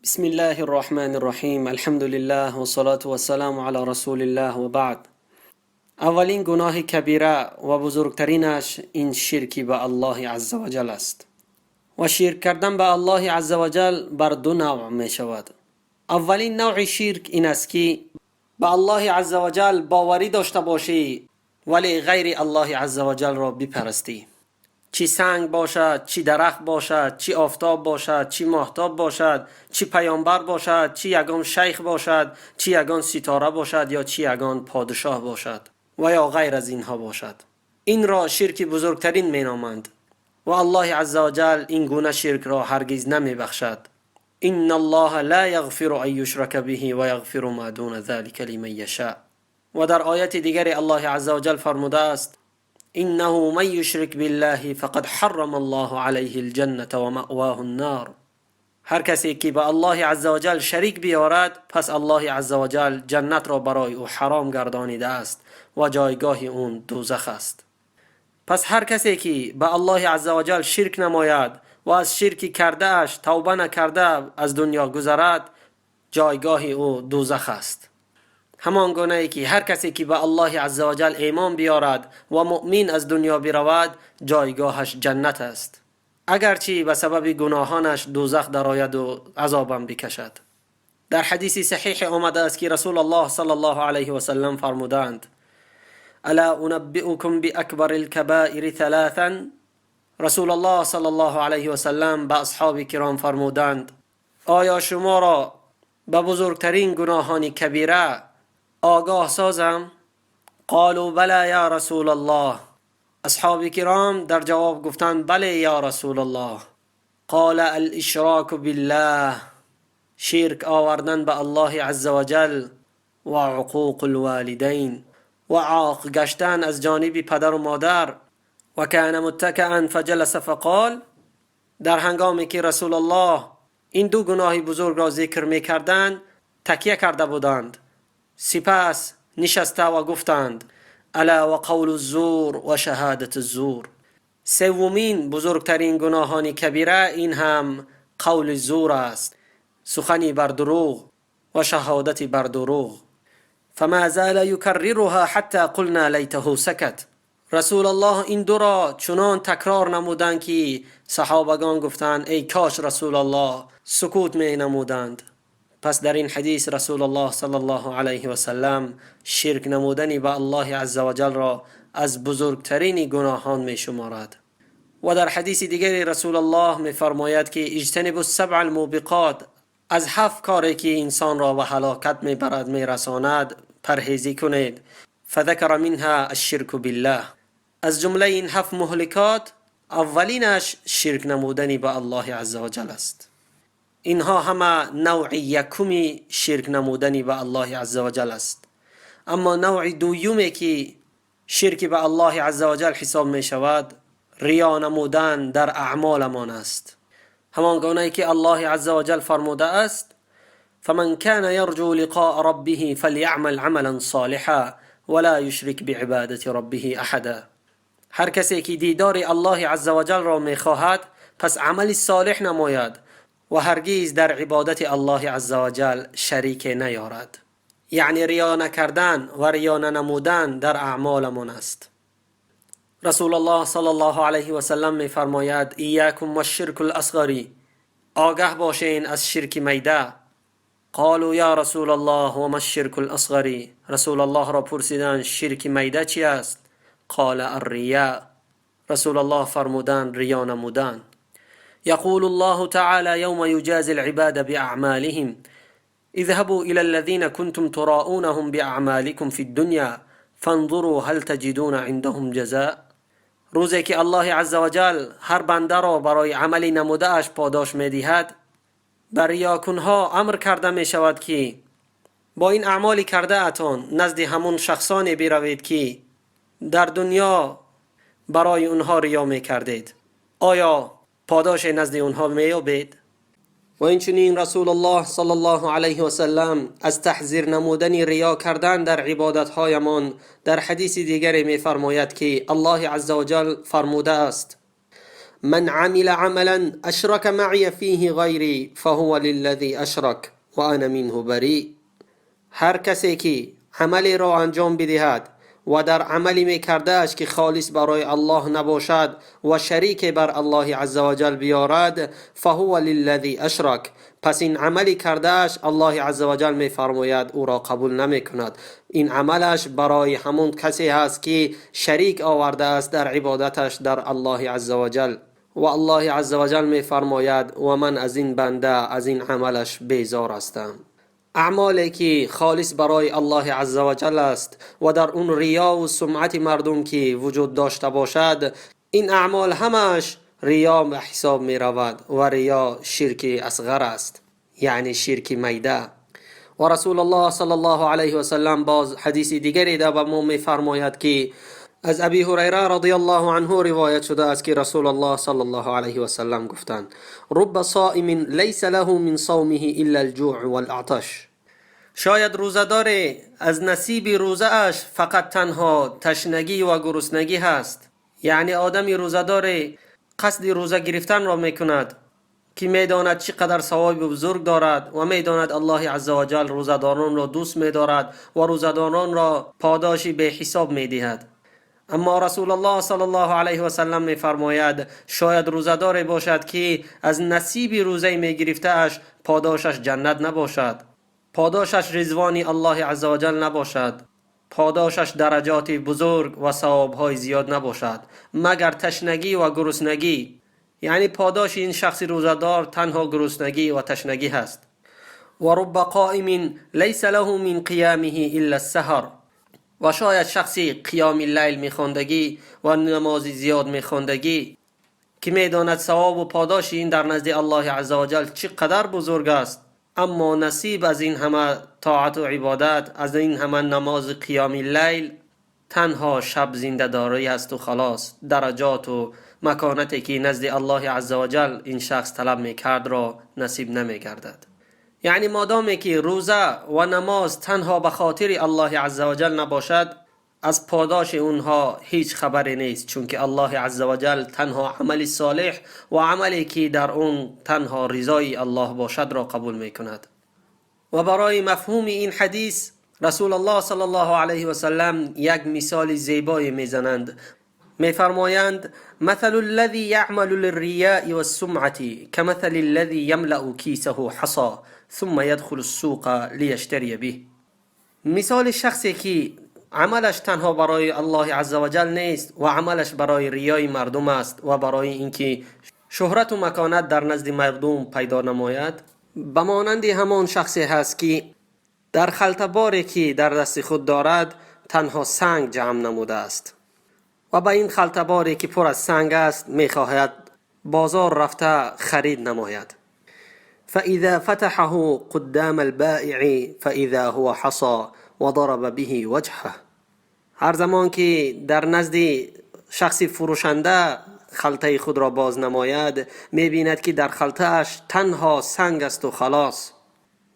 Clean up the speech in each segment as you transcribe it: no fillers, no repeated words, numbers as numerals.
بسم الله الرحمن الرحیم. الحمد لله و صلاة و سلام علی رسول الله و بعد. اولین گناه کبیره و بزرگترینش این شرکی به الله عز و جل است و شرک کردن به الله عز و جل بر دو نوع می شود. اولین نوع شرک این است که به الله عز و جل باوری داشته باشی ولی غیر الله عز و جل را بپرستی، چی سنگ باشد، چی درخت باشد، چی آفتاب باشد، چی ماهتاب باشد، چی پیامبر باشد، چی یگان شیخ باشد، چی یگان ستاره باشد، یا چی یگان پادشاه باشد و یا غیر از اینها باشد، این را شرک بزرگترین می نامند و الله عز و جل این گونه شرک را هرگز نمی بخشد. ان الله لا یغفر ان یشرک به و یغفر ما دون ذلك لمن یشاء. و در آیت دیگر الله عز و جل فرموده است: انه من یشرک بالله فقد حرم الله علیه الجنة و مأواه النار. هر کسی که به الله عز و جل شریک بیارد پس الله عز و جل جنت را برای او حرام گردانیده است و جایگاه اون دوزخ است. پس هر کسی که به الله عز و جل شرک نماید و از شرک کرده اش توبه نکرده از دنیا گذرد، جایگاه او دوزخ است. همان گونه ای که هر کسی که به الله عز و جل ایمان بیارد و مؤمن از دنیا برود، جایگاهش جنت است، اگرچه به سبب گناهانش دوزخ درآید و عذابم بکشد. در حدیث صحیح آمده است که رسول الله صلی الله علیه و سلم فرمودند: الا انبئکم باکبر الکبائر ثلاثا. رسول الله صلی الله علیه و سلم به اصحاب کرام فرمودند: آیا شما را به بزرگترین گناهان کبیره آگاه سازم؟ قالوا بله یا رسول الله. اصحاب کرام در جواب گفتند: بله یا رسول الله. قال الاشراک بالله، شرک آوردن به الله عز و جل، و عقوق الوالدین، و عاق گشتن از جانب پدر و مادر. و کان متکئا فجلس فقال، در هنگامی که رسول الله این دو گناه بزرگ را ذکر می کردند تکیه کرده بودند، سپس نشسته و گفتند: الا و قول الزور و شهادت الزور. سومین بزرگترین گناهان کبیره این هم قول زور است، سخنی بر دروغ و شهادت بر دروغ. فما زال یکررها حتی قلنا لیته سکت. رسول الله این دو را چنان تکرار نمودند که صحابگان گفتند: ای کاش رسول الله سکوت می نمودند. پس در این حدیث رسول الله صلی الله علیه و سلم شرک نمودن به الله عز و جل را از بزرگترین گناهان می شمارد. و در حدیث دیگری رسول الله می فرماید که اجتنبوا السبع الموبقات، از 7 کاری که انسان را به هلاکت می برد می رساند پرهیزی کنید. فذکر منها الشرک بالله. از جمله این 7 مهلکات اولینش شرک نمودن به الله عز و جل است. اینها همه نوع یکمی شرک نمودن به الله عز و جل است. اما نوع دومی که شرک به الله عز و جل حساب می شود، ریا نمودن در اعمالمان است. همان گونه که الله عز و جل فرموده است: فمن كان يرجو لقاء ربه فليعمل عملا صالحا ولا يشرك بعبادة ربه احدا. هر کسی که دیدار الله عز و جل را می خواهد پس عمل صالح نماید و هرگز در عبادت الله عز و جل شریک نیارد. یعنی ریا نکردن و ریا نمودن در اعمالمان است. رسول الله صلی الله علیه و سلم می فرماید: ایاکم و الشرک الاصغر، آگاه باشین از شرک میده. قالوا یا رسول الله و ما الشرک الاصغر. رسول الله را پرسیدند: شرک میده چی است؟ قال الریا. رسول الله فرمودند: ریا نمودن. يقول الله تعالى يوم يجازي العباد بأعمالهم اذهبوا إلى الذين كنتم تراؤونهم بأعمالكم في الدنيا فانظروا هل تجدون عندهم جزاء. روزی که الله عز و جل هر بنده را برای عملی نموده اش پاداش می دهد، بر ریاکونها امر کرده می شود که با این اعمالی کرده اتان نزد همون شخصانی بروید که در دنیا برای اونها ریا می کردید، آیا پاداش نزد اونها میابید؟ و اینچنین رسول الله صلی الله علیه و سلم از تحذیر نمودن ریا کردن در عبادت‌هایمان در حدیث دیگری می فرماید که الله عز و جل فرموده است: من عمل عملا اشرک معی فیه غیری فهو للذی اشرک و انا منه بری. هر کسی که عملی را انجام بدهد و در عملی میکردهش که خالص برای الله نباشد و شریک بر الله عز و جل بیارد، فهو للذی اشرک، پس این عملی کردهش الله عز و جل میفرماید او را قبول نمیکند. این عملش برای همون کسی هست که شریک آورده است در عبادتش در الله عز و جل. و الله عز و جل میفرماید و من از این بنده از این عملش بیزار هستم. اعمالی که خالص برای الله عز و جل است و در اون ریا و سمعت مردم که وجود داشته باشد، این اعمال همش ریا به حساب می رود و ریا شرک اصغر است، یعنی شرک میده. و رسول الله صلی الله علیه و سلم باز حدیث دیگری در به ما می فرماید که از ابی هریره رضی الله عنه روایت شده است که رسول الله صلی الله علیه و سلم گفتند: رب صائم لیس له من صومه الا الجوع والعطش. شاید روزدار از نصیب روزه اش فقط تنها تشنگی و گرسنگی هست. یعنی آدمی روزدار قصد روزه گرفتن را میکند که میداند چقدر ثواب بزرگ دارد و میداند الله عز و جل روزداران را دوست میدارد و روزداران را پاداشی به حساب میدهد. اما رسول الله صلی الله علیه و سلم میفرماید شاید روزدار باشد که از نصیب روزه میگرفته اش پاداشش جنت نباشد، پاداشش رضوان الله عز و جل نباشد، پاداشش درجات بزرگ و ثوابهای زیاد نباشد، مگر تشنگی و گرسنگی. یعنی پاداش این شخص روزدار تنها گرسنگی و تشنگی هست. و رب قائم لیس له من قیامه الا السحر. و شاید شخصی قیام اللیل میخواندگی و نماز زیاد میخواندگی که میداند ثواب و پاداش این در نزد الله عز و جل چقدر بزرگ است، اما نصیب از این همه طاعت و عبادت، از این همه نماز قیام اللیل، تنها شب زنده داری است و خلاص. درجات و مکانتی که نزد الله عز و جل این شخص طلب میکرد را نصیب نمیگردد. یعنی مادامی که روزه و نماز تنها به خاطر الله عز و جل نباشد، از پاداش اونها هیچ خبری نیست، چون که الله عز و جل تنها عمل صالح و عملی که در اون تنها رضای الله باشد را قبول میکند. و برای مفهوم این حدیث رسول الله صلی الله علیه و سلم یک مثال زیبایی میزنند. میفرمایند مثل الذي يعمل للرياء والسمعة كمثل الذي يملأ كيسه حصى ثم يدخل السوق ليشتري به. مثال شخصی که عملش تنها برای الله عز و جل نیست و عملش برای ریای مردم است و برای اینکه شهرت و مکانت در نزد مردم پیدا نماید، به مانند همان شخصی هست که در خلطه‌باری که در دست خود دارد تنها سنگ جمع نموده است و با این خلطه‌باری که پر از سنگ است میخواهد بازار رفته خرید نماید. فاذا فتحه قدام البائع فاذا هو حصى وضرب به وجهه. هر زمان که در نزد شخص فروشنده خلطه خود را باز نماید، میبیند که در خلطه اش تنها سنگ است و خلاص.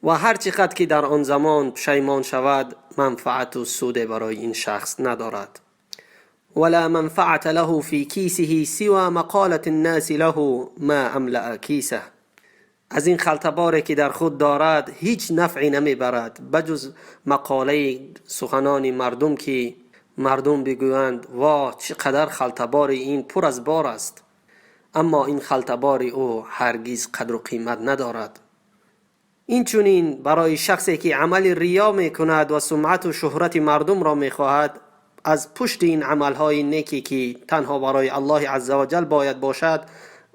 و هر چقدر که در آن زمان پشیمان شود، منفعت و سود برای این شخص ندارد. ولا منفعت له في كيسه سوى مقالة الناس له ما املأ كيسه. از این خلطه‌باری که در خود دارد هیچ نفعی نمیبرد بجز مقاله سخنان مردم که مردم بگویند واه چقدر خلطه‌بار این پر از بار است، اما این خلطه‌بار او هرگز قدر و قیمت ندارد. این چنین برای شخصی که عمل ریا میکند و سمعت و شهرت مردم را میخواهد، از پشت این عملهای نیکی که تنها برای الله عز و جل باید باشد،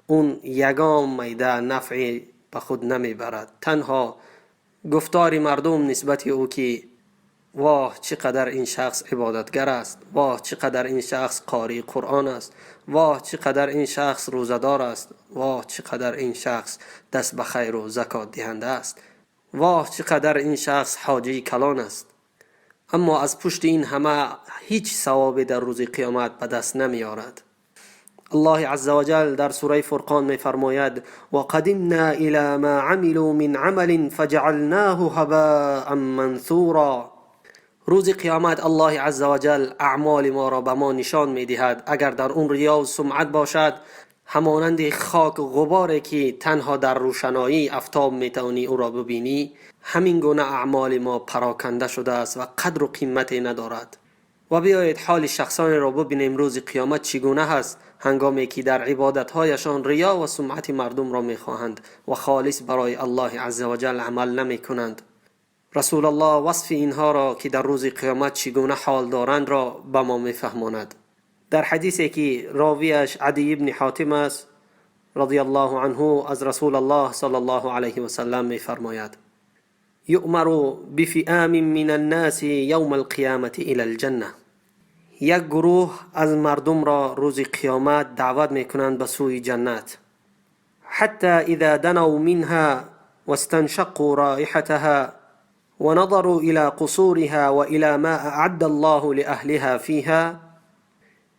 اون یگام میده نفعی به خود نمیبرد. تنها گفتار مردم نسبت او که واه چقدر این شخص عبادتگر است، واه چقدر این شخص قاری قرآن است، واه چقدر این شخص روزدار است، واه چقدر این شخص دست به خیر و زکات دهنده است، واه چقدر این شخص حاجی کلان است. اما از پشت این همه هیچ ثوابی در روز قیامت به دست نمی آورد. الله عز و جل در سوره فرقان می فرماید و قدمنا الى ما عملوا من عمل فجعلناه هباء منثورا. روز قیامت الله عز و جل اعمال ما را به ما نشان می دهد. اگر در اون ریا و سمعت باشد، همانند خاک و غباری که تنها در روشنایی آفتاب میتوانی او را ببینی، همین گونه اعمال ما پراکنده شده است و قدر و قیمتی ندارد. و بیایید حال شخصانی را ببینیم روز قیامت چگونه هست، هنگامی که در عبادتهایشان ریا و سمعت مردم را میخواهند و خالص برای الله عزوجل عمل نمی کنند. رسول الله وصف اینها را که در روز قیامت چگونه حال دارند را به ما میفهماند. در حدیثی که راویش عدی ابن حاتم است رضی الله عنه از رسول الله صلی الله علیه و سلم میفرماید: یؤمر بفئام من الناس یوم القیامة الى الجنه. یک گروه از مردم را روز قیامت دعوت میکنند به سوی جنت. حتی اذا دنوا منها واستنشقوا رائحتها ونظروا الى قصورها والى ما اعد الله لاهلها فيها.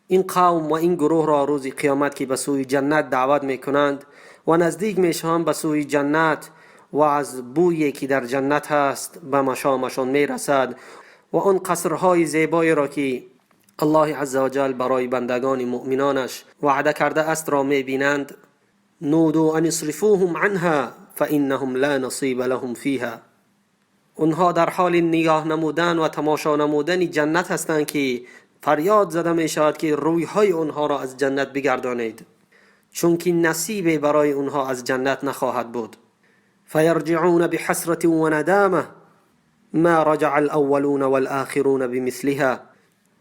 این قوم و این گروه را روز قیامت که به سوی جنت دعوت میکنند و نزدیک میشوند به سوی جنت و از بویی که در جنت هست به مشامشان میرسد و آن قصرهای زیبایی را که الله عزوجل برای بندگان مؤمنانش وعده کرده است را میبینند. نودوا ان اصرفوهم عنها فانهم لا نصیب لهم فیها. اونها در حال نگاه نمودن و تماشا نمودن جنت هستند که فریاد زده می شود که رویهای اونها را از جنت بگردانید، چون که نصیب برای اونها از جنت نخواهد بود. فیرجعون بحسرة و ندامه ما رجع الاولون والآخرون بمثلها.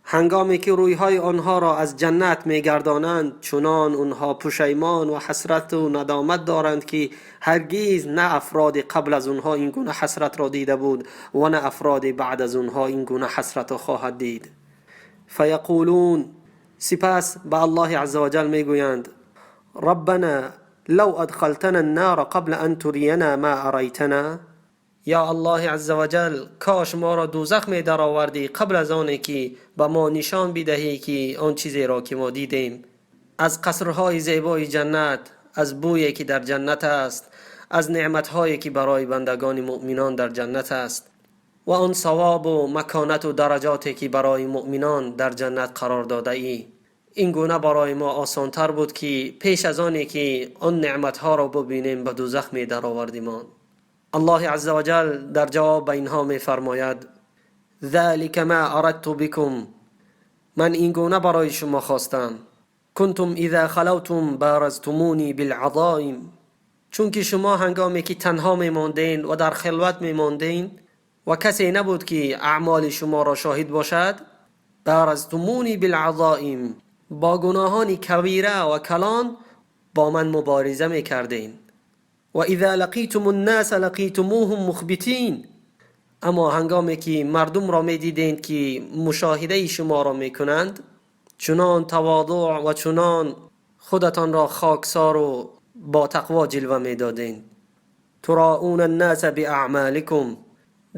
هنگامی که رویهای آنها را از جنت میگردانند، چنان اونها پشیمان و حسرت و ندامت دارند که هرگیز نه افراد قبل از اونها این گونه حسرت را دیده بود و نه افراد بعد از اونها این گونه حسرت را خواهد دید. فیقولون، سپس به الله عزوجل میگویند: ربنا لو ادخلتنا النار قبل ان ترينا ما اریتنا. یا الله عزوجل، کاش ما را دوزخ می در آوردی قبل از آنی که به ما نشان بدهی که آن چیزی را که ما دیدیم از قصرهای زیبای جنت، از بویی که در جنت است، از نعمتهایی که برای بندگان مؤمنان در جنت است و آن ثواب و مکانت و درجاتی که برای مؤمنان در جنت قرار داده ای. این گونه برای ما آسانتر بود که پیش از آنی که آن نعمتها را ببینیم به دوزخ می در آوردیمان. الله عزوجل در جواب به اینها می فرماید: ذلك ما اردت بكم. من این گونه برای شما خواستم. کنتم اذا خلوتم بارزتمونی بالعظائم. چون که شما هنگامی که تنها می ماندین و در خلوت می ماندین و کسی نبود که اعمال شما را شاهد باشد، بارزتمونی بالعظائم، با گناهان کبیره و کلان با من مبارزه می کردین. و اذا لقیتم الناس لقیتموهم مخبتین. اما هنگامی که مردم را می دیدین که مشاهده شما را می کنند، چنان تواضع و چنان خودتان را خاکسار و با تقوا جلوه می دادین. تراؤون الناس باعمالکم.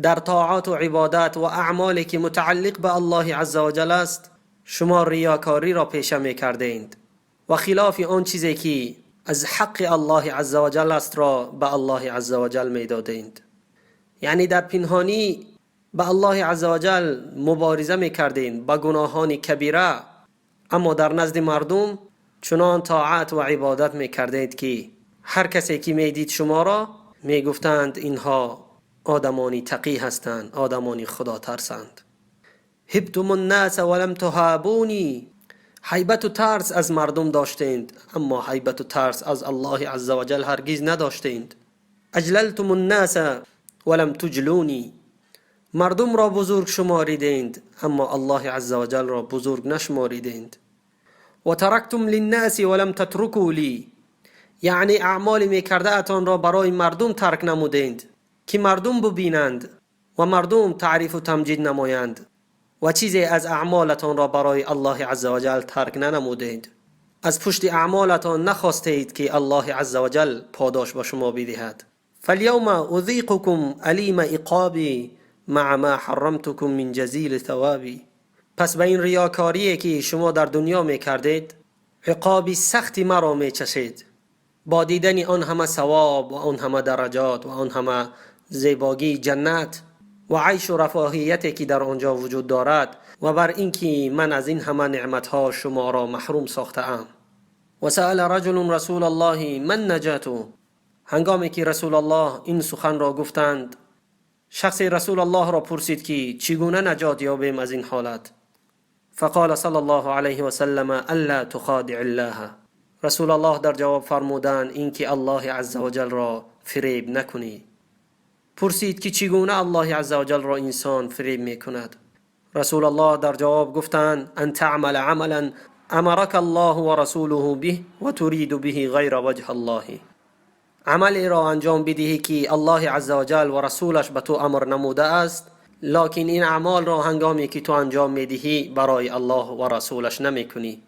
در طاعات و عبادات و اعمالی که متعلق به الله عزوجل است شما ریاکاری را پیشه می کردید و خلاف آن چیزی که از حق الله عزوجل است را به الله عزوجل می دادید. یعنی در پنهانی به الله عزوجل مبارزه می کردید با گناهان کبیره، اما در نزد مردم چنان طاعت و عبادت می کردید که هر کسی که می دید شما را می گفتند اینها آدمانی تقی هستند، آدمانی خدا ترسند. هبتم الناس ولم تهابونی. هیبت و ترس از مردم داشتند اما هیبت و ترس از الله عزوجل هرگز نداشتند. اجللتم الناس ولم تجلونی. مردم را بزرگ شماریدند اما الله عزوجل را بزرگ نشماریدند. و ترکتم للناس ولم تترکوا لی. یعنی اعمال میکرده اتان را برای مردم ترک نمودند که مردم ببینند و مردم تعریف و تمجید نمایند و چیزی از اعمالتان را برای الله عزوجل ترک ننمودید. از پشت اعمالتان نخواستید که الله عزوجل پاداش به شما بدهد. فالیوم اذیقکم علیم عقابی مع ما حرمتکم من جزیل ثوابی. پس به این ریاکاری که شما در دنیا میکردید عقابی سختی مرا میچشید. با دیدن آن همه ثواب و آن همه درجات و آن همه زیبایی جنت و عیش و رفاهیتی که در آنجا وجود دارد و بر اینکه من از این همه نعمتها شما را محروم ساختم و سأل رجل رسول الله من نجاتو. هنگامی که رسول الله این سخن را گفتند، شخص رسول الله را پرسید که چگونه نجات یابیم از این حالت؟ فقال صلی الله علیه و سلم الا تخادع الله. رسول الله در جواب فرمودند اینکه الله عزوجل را فریب نکنی. پرسید که چگونه الله عزوجل را انسان فریب میکند؟ رسول الله در جواب گفتند ان تعمل عملا امرك الله و رسوله به و تريد به غیر وجه الله. عملی را انجام بدهی که الله عزوجل و رسولش به تو امر نموده است، لکن این اعمال را هنگامی که تو انجام میدهی برای الله و رسولش نمیکنی.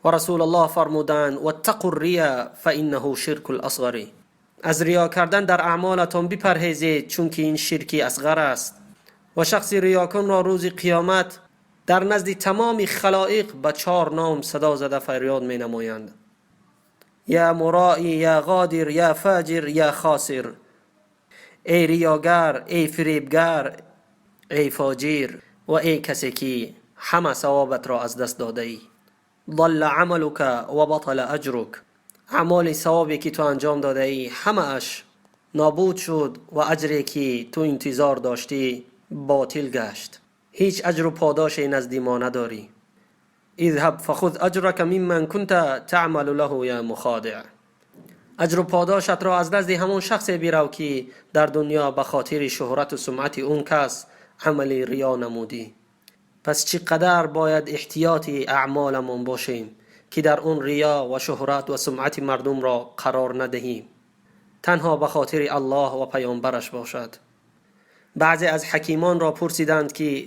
و رسول الله فرمودند واتقوا الریا فانه شرک الاصغر. از ریا کردن در اعمالتان بپرهیزید چون که این شرکی اصغر است. و شخص ریاکن را روز قیامت در نزد تمام خلائق به 4 نام صدا زده فریاد می نمایند: یا مرائی، یا غادر، یا فاجر، یا خاسر. ای ریاگر، ای فریبگر، ای فاجر و ای کسی که همه ثوابت را از دست داده ای. ضل عملک و بطل اجرک. اعمال ثوابی که تو انجام داده ای همه اش نابود شد و اجری که تو انتظار داشتی باطل گشت. هیچ اجر و پاداشی نزد ما نداری. اذهب فخذ اجرك ممن كنت تعمل له یا مخادع. اجر و پاداشت را از نزد همون شخص بیرو که در دنیا به خاطر شهرت و سمعت اون کس عمل ریا نمودی. پس چقدر باید احتیاطی اعمالمون باشیم که در اون ریا و شهرت و سمعت مردم را قرار ندهیم، تنها به خاطر الله و پیامبرش باشد. بعضی از حکیمان را پرسیدند که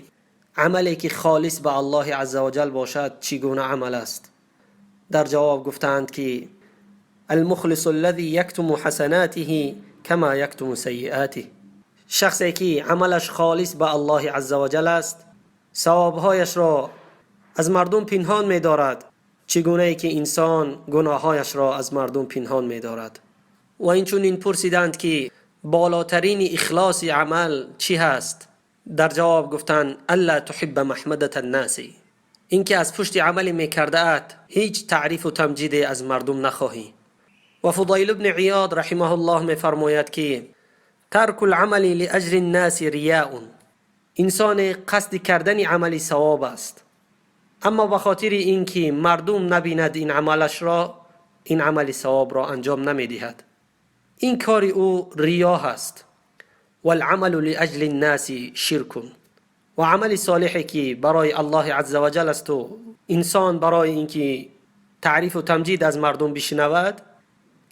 عملی که خالص به الله عزوجل باشد چگونه عمل است؟ در جواب گفتند که المخلص الذي يكتم حسناته كما يكتم سيئاته. شخصی که عملش خالص به الله عزوجل است ثوابهایش را از مردم پنهان می دارد چگونه ای که انسان گناههایش را از مردم پنهان می دارد. و اینچنین پرسیدند که بالاترین اخلاص عمل چی هست؟ در جواب گفتند الا تحب محمدة الناس. اینکه از پشت عملی میکرده ات هیچ تعریف و تمجید از مردم نخواهی. و فضیل ابن عیاض رحمه الله میفرماید که ترک العمل لاجل الناس ریاء. انسان قصد کردن عملی ثواب است، اما به خاطر اینکه مردم نبیند این عملش را، این عمل ثواب را انجام نمیدهد. این کار او ریا است. والعمل لاجل الناس شرک. و عمل صالحی که برای الله عزوجل است و انسان برای اینکه تعریف و تمجید از مردم بشنود،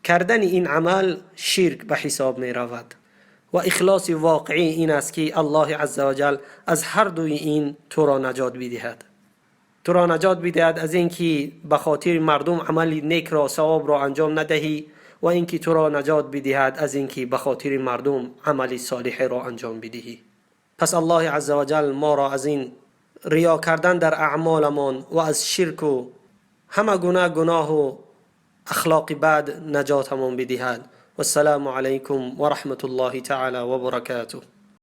کردن این عمل شرک به حساب می رود. و اخلاص واقعی این است که الله عزوجل از هر دوی این تو را نجات بدهد. تو را نجات بدهد از اینکه به خاطر مردم عمل نیک را ثواب را انجام ندهی، و اینکه تو را نجات بدهد از اینکه به خاطر مردم عمل صالح را انجام بدهی. پس الله عزوجل ما را از این ریا کردن در اعمالمان و از شرک و همه گناه و اخلاق بد نجاتمون بدهد. والسلام علیکم و رحمت الله تعالی و برکاته.